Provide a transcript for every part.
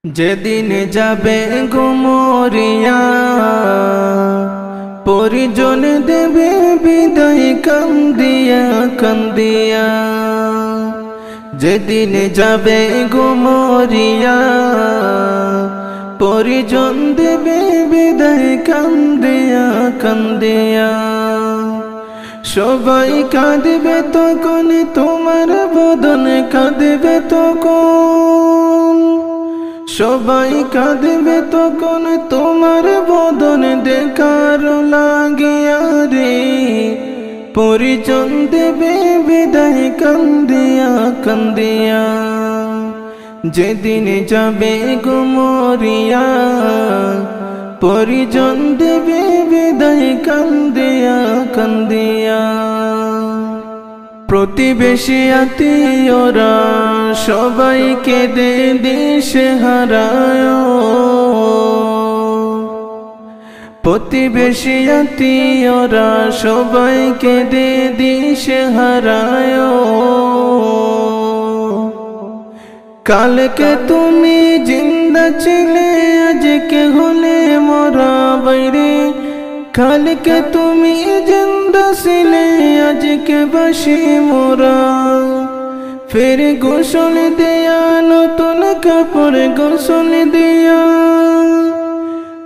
যেদিন যাবে গো মরিয়া, পরিজন দেবে বিদায় কান্দিয়া কান্দিয়া। যেদিন যাবে গো মরিয়া, পরিজন দেবে বিদায় কান্দিয়া কান্দিয়া। সবাই কাঁদবে তখন তোমার বদনে কাঁদবে তখন, সবাই কাঁদবে তখন তোমার বদন দেখার লাগিয়া রে। পরিজন দেবে বিদায় কান্দিয়া কান্দিয়া। যেদিন যাবে গো মরিয়া, পরিজন দেবে বিদায় কান্দিয়া কান্দিয়া। প্রতিবেশী আত্মীয়রা সবাই কেঁদে দিশে হারায়, প্রতিবেশী আত্মীয়রা সবাই কেঁদে দিশে হারায়। কালকে তুমি জিন্দা ছিলে আজকে হলে মরা বাইরে, কালকে তুমি জিন্দা ছিলে আজকে বাসি মোরা। ফের গোসল দিয়া নতুন কাপড় গোসল দিয়া,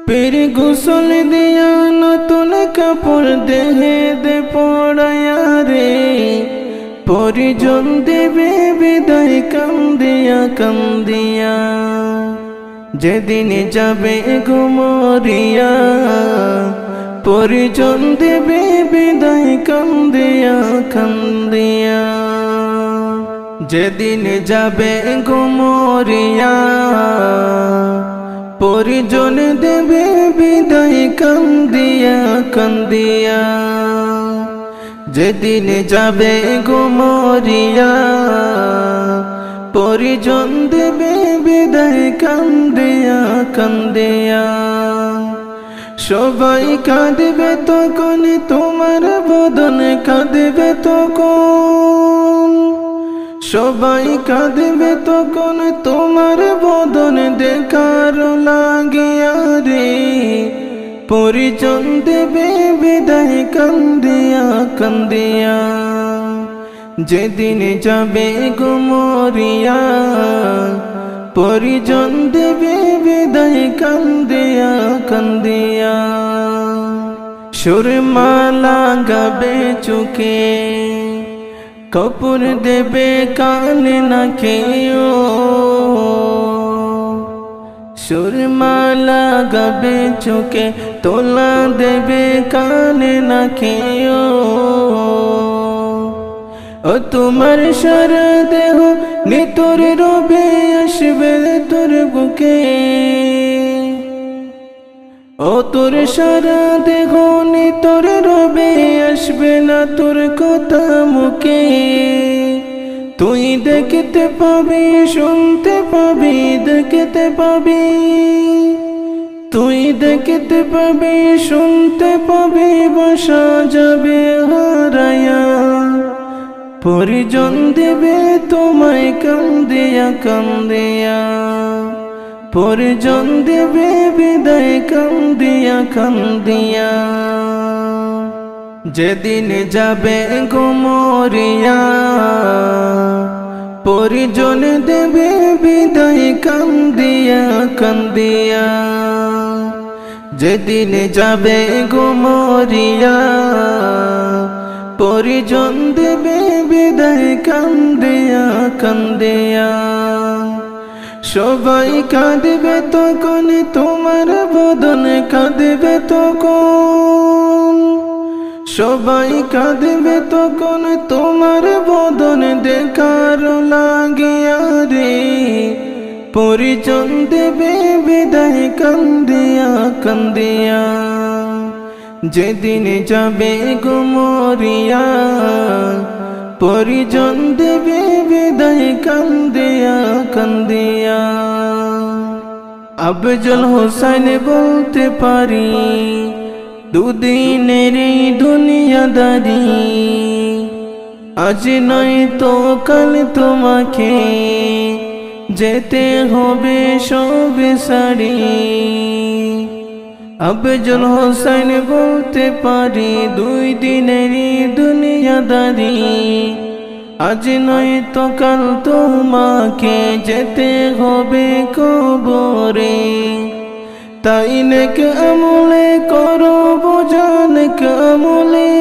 ফের গোসল দিয়া নতুন কাপড় দেহে দে পড়ায়া রে। পরিজন দেবে বিদায় কান্দিয়া কান্দিয়া। যেদিন যাবে গো মরিয়া, পরিজন দেবে বিদায় কান্দিয়া কান্দিয়া। যেদিন যাবে গো মরিয়া, পরিজন দেবে বিদায় কান্দিয়া কান্দিয়া। যেদিন যাবে গো মরিয়া, পরিজন দেবে বিদায় কান্দিয়া কান্দিয়া। সবাই কাঁদবে তখন তোমার বদনে কাঁদবে তখন, সবাই কাঁদবে তখন তোমার বদন দেখার লাগিয়া রে। পরিজন দেবে বিদায় কান্দিয়া কান্দিয়া। যেদিন যাবে গো মরিয়া, পরিজন দেবে বিদায় কান্দিয়া কান্দিয়া। সুরমালা গাবে চোখে, কপুর দেবে কানে নাকে, সুরমালা গাবে চোখে তোলা দেবে কানে নাকে। ও তোমার সারা দেহ নিতর রবে আসবে তোর বুকে, ও তোর সারা দেহ নিতর রবে আসবে না তোর কথা মুখে। তুই দেখতে পাবি শুনতে পাবি দেখতে পাবি, তুই দেখতে পাবি শুনতে পাবি বসা যাবে হারায়া। পরিজন দেবে তোমায় কান্দিয়া কান্দিয়া, পরিজন দেবে বিদায় কান্দিয়া কান্দিয়া। যেদিন যাবে গো মরিয়া, পরিজন দেবে বিদায় কান্দিয়া কান্দিয়া। যেদিন যাবে গো মরিয়া, পরিজন দেবে বিদায় কান্দিয়া কান্দিয়া। সবাই কাঁদবে তখন তোমার বদনে কাঁদবে তখন, সবাই কাঁদবে তখন তোমার বদনে দেখার লাগিয়া রে। পরিজন দেবে বিদায় কান্দিয়া কান্দিয়া। যেদিন যাবে গো মরিয়া, পরিজন দেবে বিদায় কান্দিয়া কান্দিয়া। আফজল হোসেন বলতে পারি দুদিনের এই দুনিয়াদারি, আজ নয় তো কাল তোমাকে যেতে হবে সব সারি। আফজল হোসেন বলতে পারি 2 দিনেরই দুনিয়াদারি। আজ নয় তো কাল তোমাকে যেতে হবে কবরে। তাই নেক আমলে করো বোঝা নেক আমলে,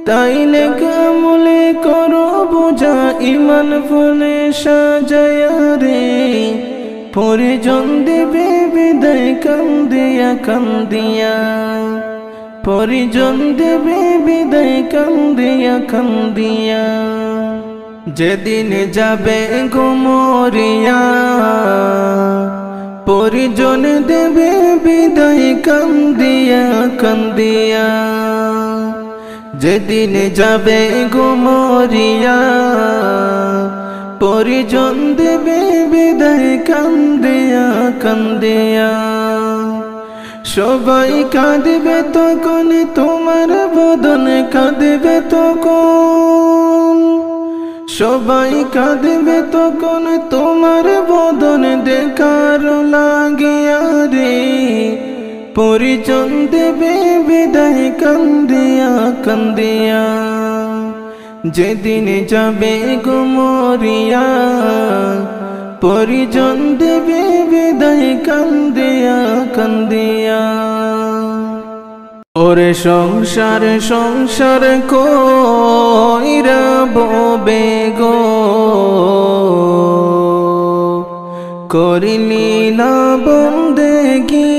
তাই নেক আমলে করো বোঝা ইমান ফুলে সাজায়া রে। পরিজন দেবে বিদায় কান্দিয়া কান্দিয়া, পরিজন দেবে বিদায় কান্দিয়া কান্দিয়া। যেদিন যাবে গো মরিয়া, পরিজন দেবে বিদায় কান্দিয়া কান্দিয়া। যেদিন যাবে গো মরিয়া, পরিজন দেবে বিদায় কান্দিয়া কান্দিয়া। সবাই কাঁদবে তখন তোমার বদনে কাঁদবে তখন, সবাই কাঁদবে তখন তোমার বদন দেখার লাগিয়া রে। পরিজন দেবে বিদায় কান্দিয়া কান্দিয়া। যেদিন যাবে গো মরিয়া, পরিজন দেবে বিদায় কান্দিয়া কান্দিয়া। ওরে সংসার সংসার কইরা ববে গো, করিলি না বন্দেগি।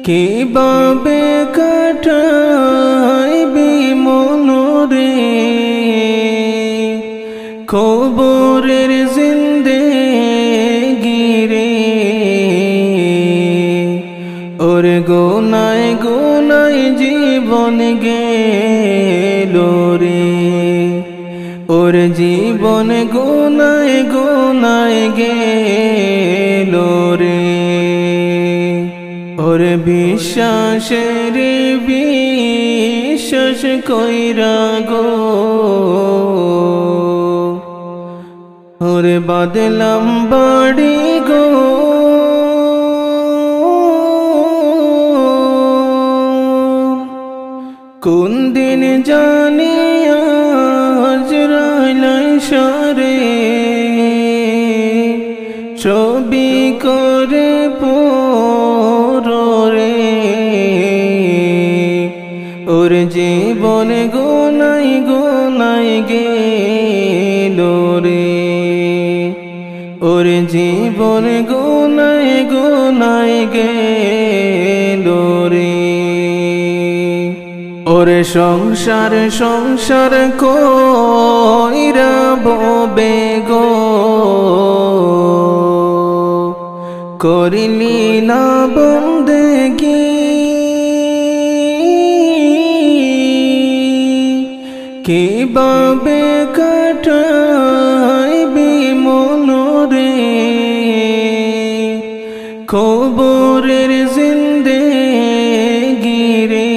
কিভাবে কাটাইবি মনরে কবরের জিন্দেগি রে। ওরে গোনায় গোনায় জীবন গেল রে, ওরে জীবন গোনায় গোনায় গেল রে। ওরে বিশ্বাসের বিশ্বাস কইরা গো, ওরে বাদলাম বাড়ি গো। কোন দিন জানি আজরাইল সারে, ছবি করে পরে। ওর জীবন গোনাই গোনাই গেল রে, ওর জীবন গোনাই গোনাই গেল রে। ওরে সংসার সংসার কইরা ববে গো, করিলি না বন্দেগি। কিভাবে কাটাইবি মনরে কবরের জিন্দেগি রে।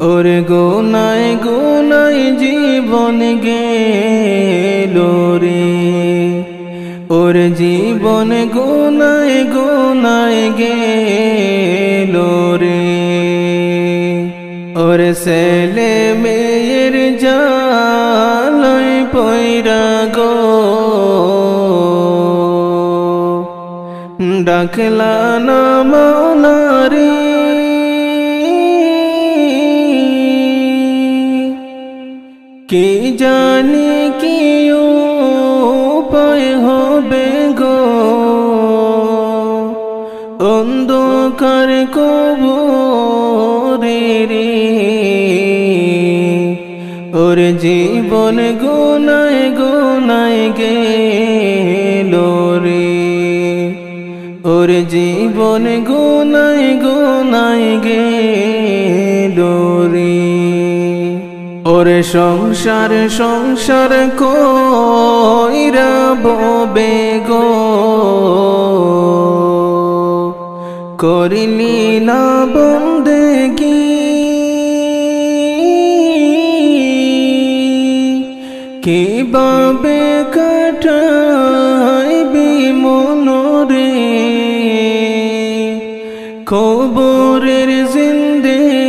ওরে গোনায় গোনায় জীবন গেল রে, ওরে জীবন গোনায় গোনায় গেল রে। ওরে ছেলে মেয়ের জালায় পয়রা গো, ডাকলা না মাওলা রে। কি জানি কি উপায় হবে গো, অন্ধকার কবরে রে। ওর জীবন গোনায় গোনায় গেল রে, ওর জীবন গোনায় গোনায় গেল রে। ওরে সংসার সংসার কইরা ববে গো, করিলি না বন্দেগি। কিভাবে কাটাইবি মনরে কবরের জিন্দেগিরে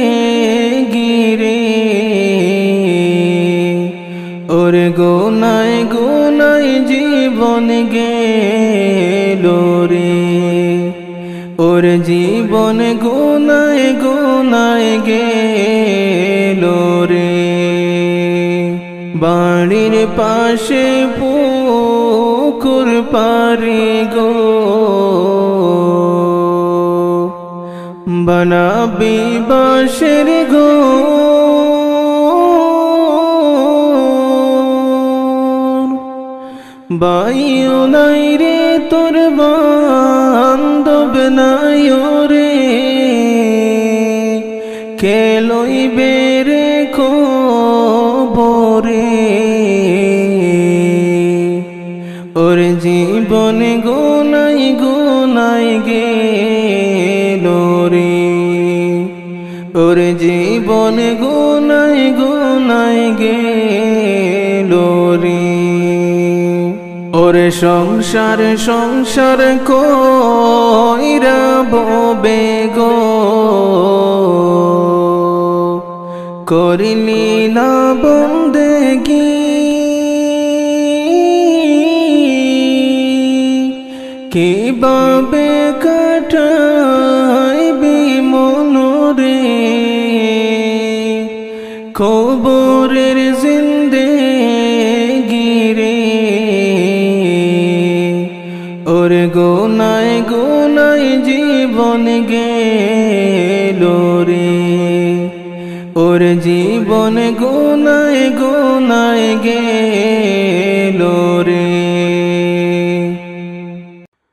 ওরে গোনায় গোনায় জীবন গেল রে ওরে জীবন গোনায় গোনায় গেল রে বাড়ির পাশে পুকুর পাড়ে গো বানাবি বাঁশের ঘর বাইও নাই রে তোর বান্ধব নাই রে কে লইবে রে কবরে ওর জীবন গোনাই গোনাই গেল রে ওর জীবন গোনাই গোনাই গেল রে ওরে সংসার সংসার কইরা ববে গো করিলি না বন্দেগি কিভাবে কাটাইবি মনরে কবরের জিন্দেগিরে ওরে গোনায় গোনায় জীবন গেল রে ওর জীবন গোনায় গোনায় গেল রে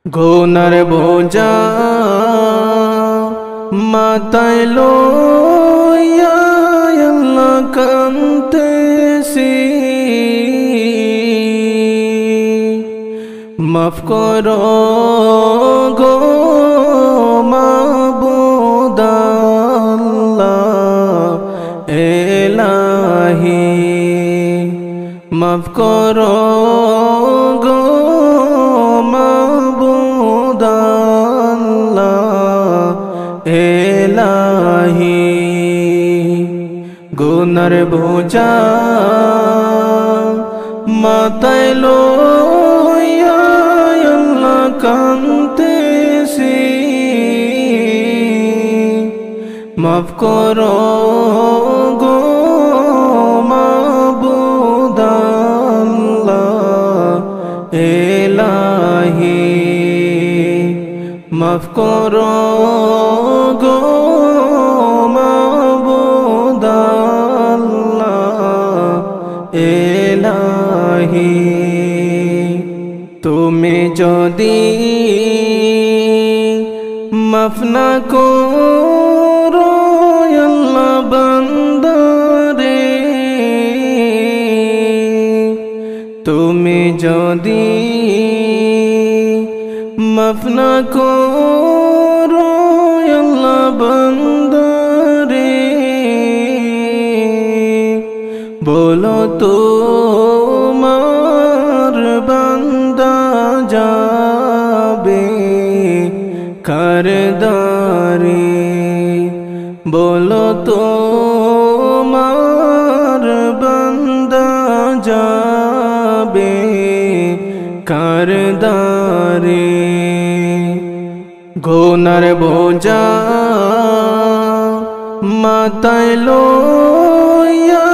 গোনার বোঝা মাথায় লইয়া আল্লাহ কাঁদতেছি মাফ করো গো মাবুদ আল্লাহ এলাহি মাফ করো গো মাবুদ আল্লাহ এলাহি গুনার বোঝা মাথায় লইয়া আল্লাহ কাঁদতেছি মাফ করো গো মাবুদ আল্লাহ এলাহি মাফ করো গো মাবুদ আল্লাহ এলাহি তুমি যদি মাফ না করো আল্লাহ বান্দারে তুমি যদি মাফ না করো আল্লাহ বান্দারে বলো তোমার বান্দা যাবে কার দারে বলো তোমার বান্দা যাবে কার দারে গুনার বোঝা মাথায় লইয়া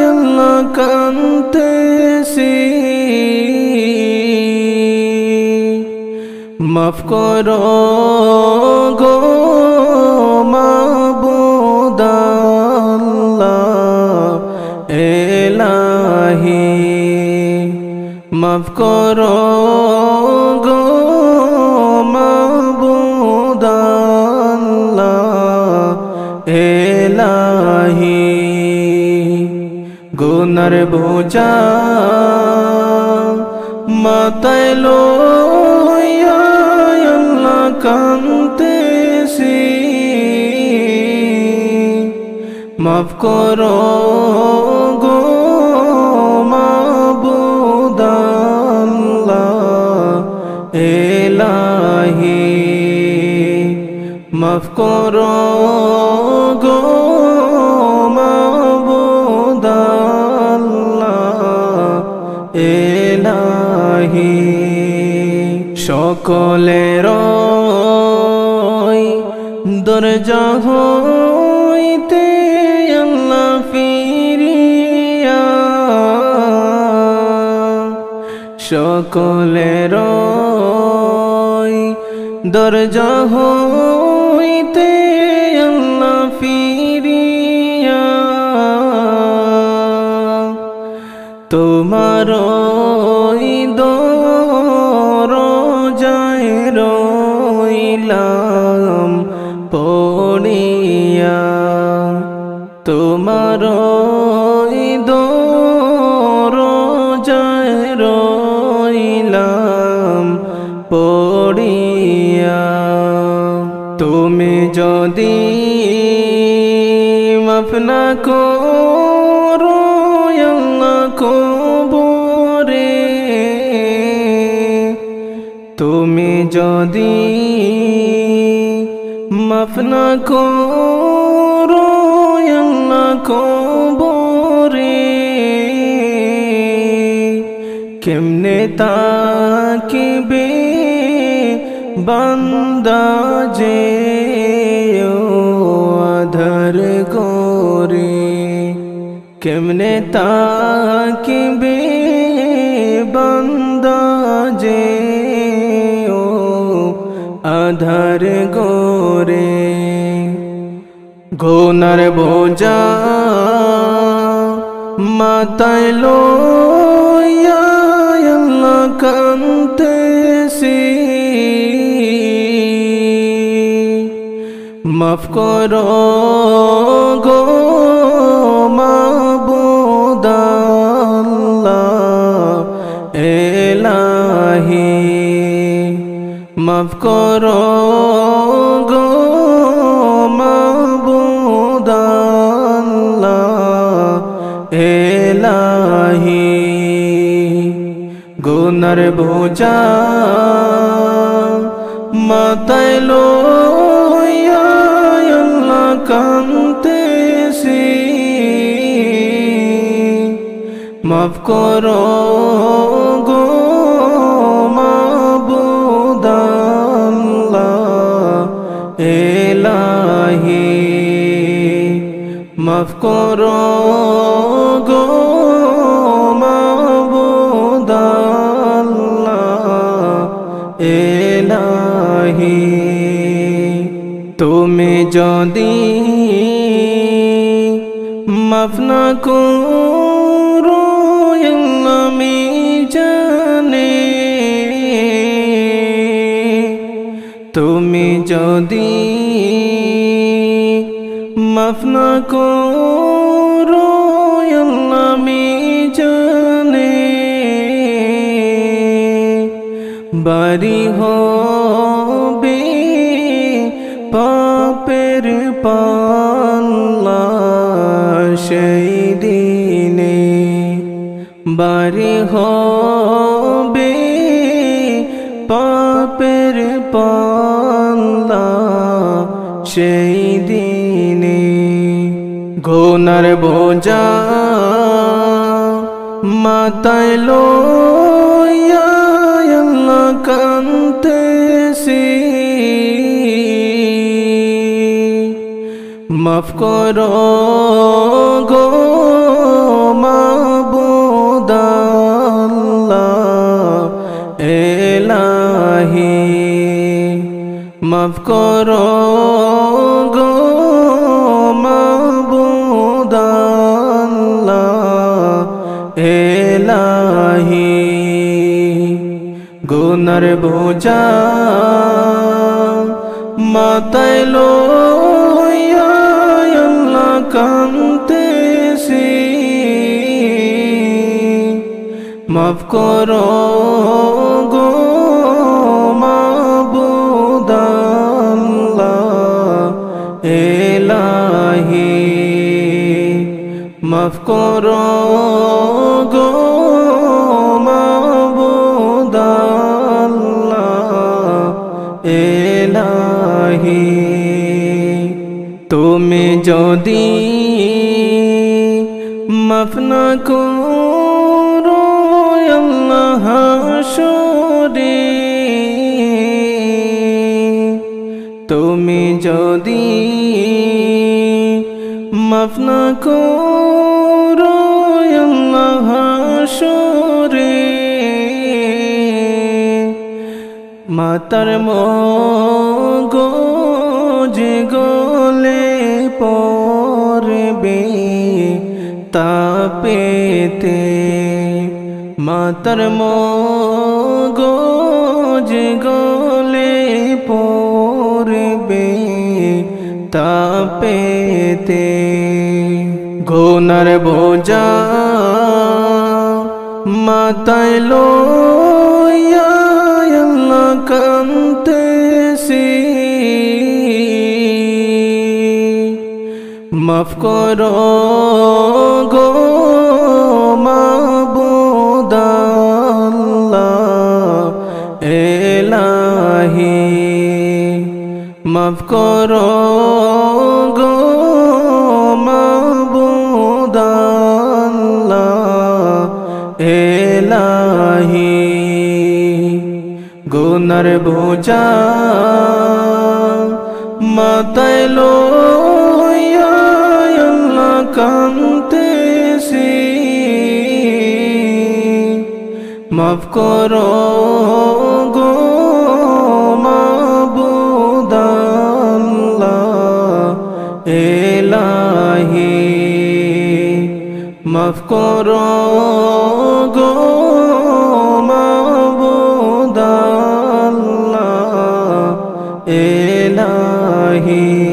আল্লাহ কাঁদতেছি মাফ করো গো মাবুদ আল্লাহ এলাহি মাফ করো গো মাবুদ আল্লাহ এলাহি গুনার বোঝা মাথায় লইয়া আল্লাহ কাঁদতেছি মাফ করো গো মাফ করো গো মাবুদ আল্লাহ ইলাহি সকলের দরজা হইতে আল্লাহ ফিরিয়া সকলের দরজা হইতে আল্লাহ ফিরিয়া তোমার দরজায় রইলাম পড়িয়া তোমার দরজায় রইলাম পড়িয়া তুমি যদি মাফ না করো আল্লাহ কবরে তুমি যদি মাফ না করো আল্লাহ কবরে কেমনে তাকিবে বান্দা যে আধার করে কেমনে তাকিবে বান্দা যে আধার গোরে গুনার বোঝা মাথায় লইয়া আল্লাহ কাঁদতেছি মাফ করো গো মাবুদ আল্লাহ ইলাহি মাফ করো গো মাবুদ আল্লাহ ইলাহি গুনার বোঝা মাথায় লইয়া আল্লাহ কাঁদতেছি মাফ করো গো মাবুদ আল্লাহ ইলাহি মাফ করো গো মাবুদ আল্লাহ ইলাহি তুমি যদি মাফ না করো আমি জানি তুমি যদি মাফ না করো আমি জানি বাড়ি হবে পাপের পাল্লা সেই দিনে বাড়ি হবে পাপের পাল্লা সেই দিনে গুনার বোঝা মাথায় লইয়া আল্লাহ কাঁদতেছি মাফ করো গো মাবুদ আল্লাহ ইলাহি মাফ করো গো মাবুদ আল্লাহ ইলাহি গুনার বোঝা মাথায় লইয়া আল্লাহ কাঁদতেছি মাফ করো গো মাবুদ আল্লাহ ইলাহি মাফ করো গো মাবুদ আল্লাহ ইলাহি যদি মাফ না করো আল্লাহ হাসরে, তুমি যদি মাফ না করো আল্লাহ হাসরে, মাতার মগজ গলে পড়বে তাপেতে, মাতার মগজ গলে পড়বে তাপেতে। গুনার বোঝা মাথায় লইয়া আল্লাহ কাঁদতেছি, মাফ করো গো মাবুদ আল্লাহ এলাহি, মাফ করো গো মাবুদ আল্লাহ এলাহি। গুনার বোঝা মাথায় লইয়া আল্লাহ কাঁদতেছি, মাফ করো গো মাবুদ আল্লাহ এলাহি, মাফ করো গো মাবুদ আল্লাহ এলাহি।